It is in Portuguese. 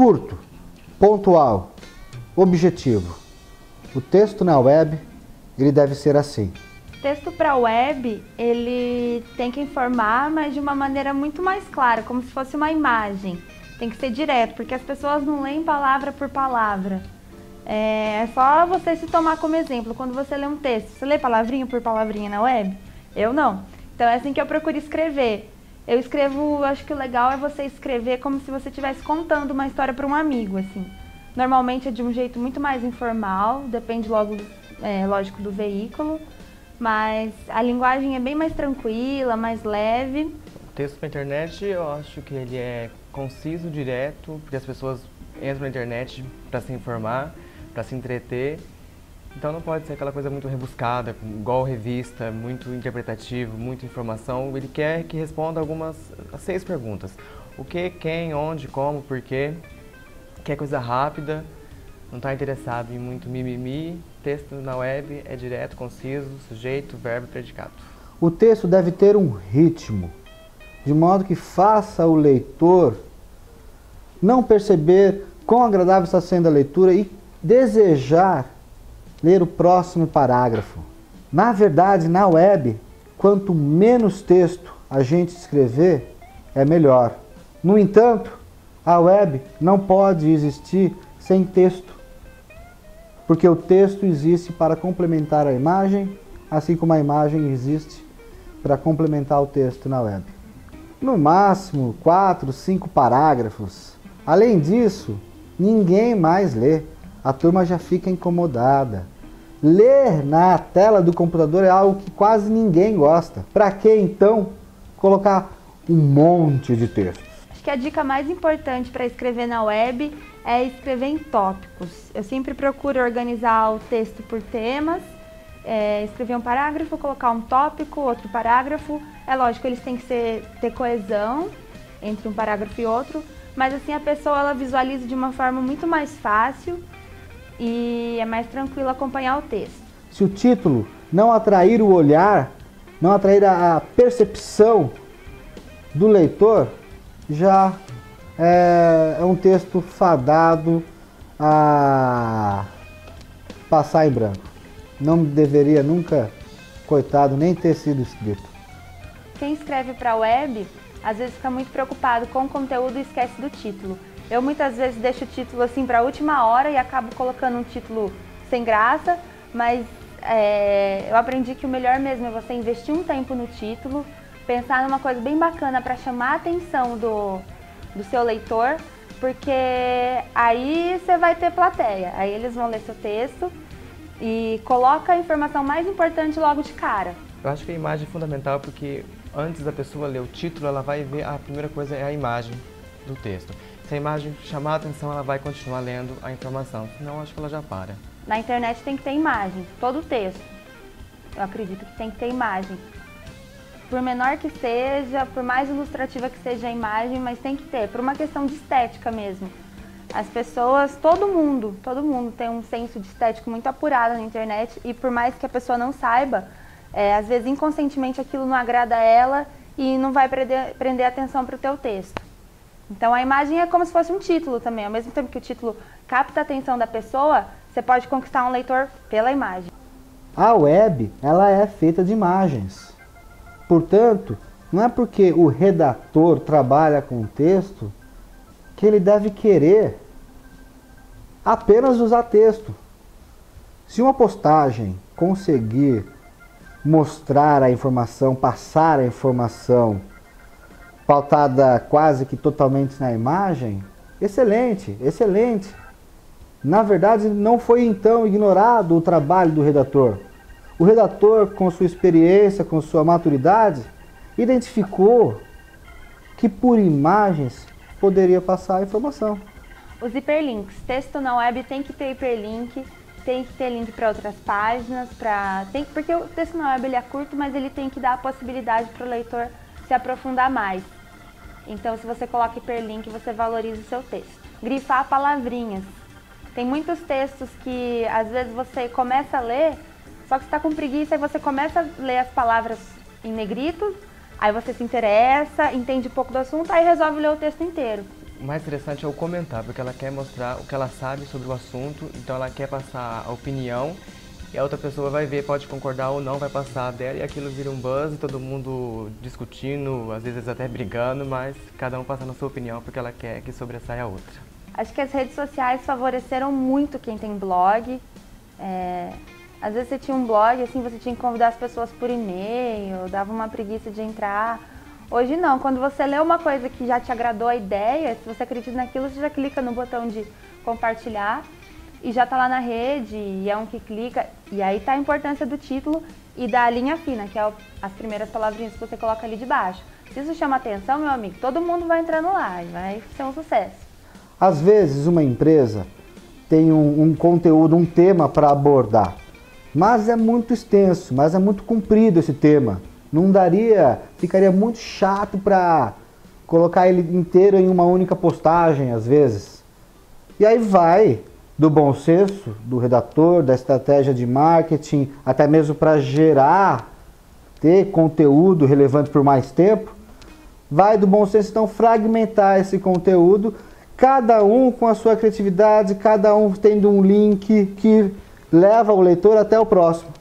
curto, pontual, objetivo. O texto na web, ele deve ser assim. Texto para web, ele tem que informar, mas de uma maneira muito mais clara, como se fosse uma imagem. Tem que ser direto, porque as pessoas não leem palavra por palavra. É só você se tomar como exemplo. Quando você lê um texto, você lê palavrinha por palavrinha na web? Eu não. Então é assim que eu procuro escrever. Eu escrevo, acho que o legal é você escrever como se você estivesse contando uma história para um amigo, assim. Normalmente é de um jeito muito mais informal, depende logo, lógico, do veículo. Mas a linguagem é bem mais tranquila, mais leve. O texto para internet, eu acho que ele é conciso, direto, porque as pessoas entram na internet para se informar, para se entreter. Então não pode ser aquela coisa muito rebuscada, igual revista, muito interpretativo, muita informação. Ele quer que responda as 6 perguntas. O que, quem, onde, como, porquê. Quer coisa rápida, não está interessado em muito mimimi. Texto na web é direto, conciso, sujeito, verbo, predicado. O texto deve ter um ritmo, de modo que faça o leitor não perceber quão agradável está sendo a leitura e desejar ler o próximo parágrafo. Na verdade, na web, quanto menos texto a gente escrever, é melhor. No entanto, a web não pode existir sem texto, porque o texto existe para complementar a imagem, assim como a imagem existe para complementar o texto na web. No máximo 4, 5 parágrafos. Além disso, ninguém mais lê. A turma já fica incomodada. Ler na tela do computador é algo que quase ninguém gosta. Para que então colocar um monte de texto? Acho que a dica mais importante para escrever na web é escrever em tópicos. Eu sempre procuro organizar o texto por temas, escrever um parágrafo, colocar um tópico, outro parágrafo. É lógico, eles têm que ter coesão entre um parágrafo e outro, mas assim a pessoa ela visualiza de uma forma muito mais fácil e é mais tranquilo acompanhar o texto. Se o título não atrair o olhar, não atrair a percepção do leitor, já é um texto fadado a passar em branco. Não deveria nunca, coitado, nem ter sido escrito. Quem escreve para a web, às vezes fica muito preocupado com o conteúdo e esquece do título. Eu muitas vezes deixo o título assim para a última hora e acabo colocando um título sem graça, mas eu aprendi que o melhor mesmo é você investir um tempo no título, pensar numa coisa bem bacana para chamar a atenção do seu leitor, porque aí você vai ter plateia, aí eles vão ler seu texto e coloca a informação mais importante logo de cara. Eu acho que a imagem é fundamental porque antes da pessoa ler o título, ela vai ver a primeira coisa é a imagem do texto. Se a imagem chamar a atenção, ela vai continuar lendo a informação, senão acho que ela já para. Na internet tem que ter imagem, todo o texto. Eu acredito que tem que ter imagem. Por menor que seja, por mais ilustrativa que seja a imagem, mas tem que ter, por uma questão de estética mesmo. As pessoas, todo mundo tem um senso de estética muito apurado na internet e por mais que a pessoa não saiba, às vezes inconscientemente aquilo não agrada a ela e não vai prender atenção para o teu texto. Então a imagem é como se fosse um título também, ao mesmo tempo que o título capta a atenção da pessoa, você pode conquistar um leitor pela imagem. A web, ela é feita de imagens. Portanto, não é porque o redator trabalha com texto que ele deve querer apenas usar texto. Se uma postagem conseguir mostrar a informação, passar a informação pautada quase que totalmente na imagem, excelente, excelente. Na verdade, não foi então ignorado o trabalho do redator. O redator, com sua experiência, com sua maturidade, identificou que por imagens poderia passar a informação. Os hiperlinks. Texto na web tem que ter hiperlink, tem que ter link para outras páginas, porque o texto na web ele é curto, mas ele tem que dar a possibilidade para o leitor se aprofundar mais. Então, se você coloca hiperlink, você valoriza o seu texto. Grifar palavrinhas. Tem muitos textos que, às vezes, você começa a ler, só que você está com preguiça e você começa a ler as palavras em negrito, aí você se interessa, entende um pouco do assunto, aí resolve ler o texto inteiro. o mais interessante é o comentar, porque ela quer mostrar o que ela sabe sobre o assunto, então ela quer passar a opinião e a outra pessoa vai ver, pode concordar ou não, vai passar dela e aquilo vira um buzz e todo mundo discutindo, às vezes até brigando, mas cada um passando a sua opinião porque ela quer que sobressaia a outra. Acho que as redes sociais favoreceram muito quem tem blog. Às vezes você tinha um blog, assim, você tinha que convidar as pessoas por e-mail, dava uma preguiça de entrar. Hoje não, quando você lê uma coisa que já te agradou a ideia, se você acredita naquilo, você já clica no botão de compartilhar e já tá lá na rede, e é um que clica. E aí tá a importância do título e da linha fina, que é as primeiras palavrinhas que você coloca ali de baixo. Se isso chama atenção, meu amigo, todo mundo vai entrando lá e vai ser um sucesso. Às vezes uma empresa tem um conteúdo, um tema para abordar, mas é muito extenso, mas é muito comprido esse tema. Não daria, ficaria muito chato para colocar ele inteiro em uma única postagem, às vezes. E aí vai do bom senso, do redator, da estratégia de marketing, até mesmo para ter conteúdo relevante por mais tempo. Vai do bom senso, então, fragmentar esse conteúdo, cada um com a sua criatividade, cada um tendo um link que leva o leitor até o próximo.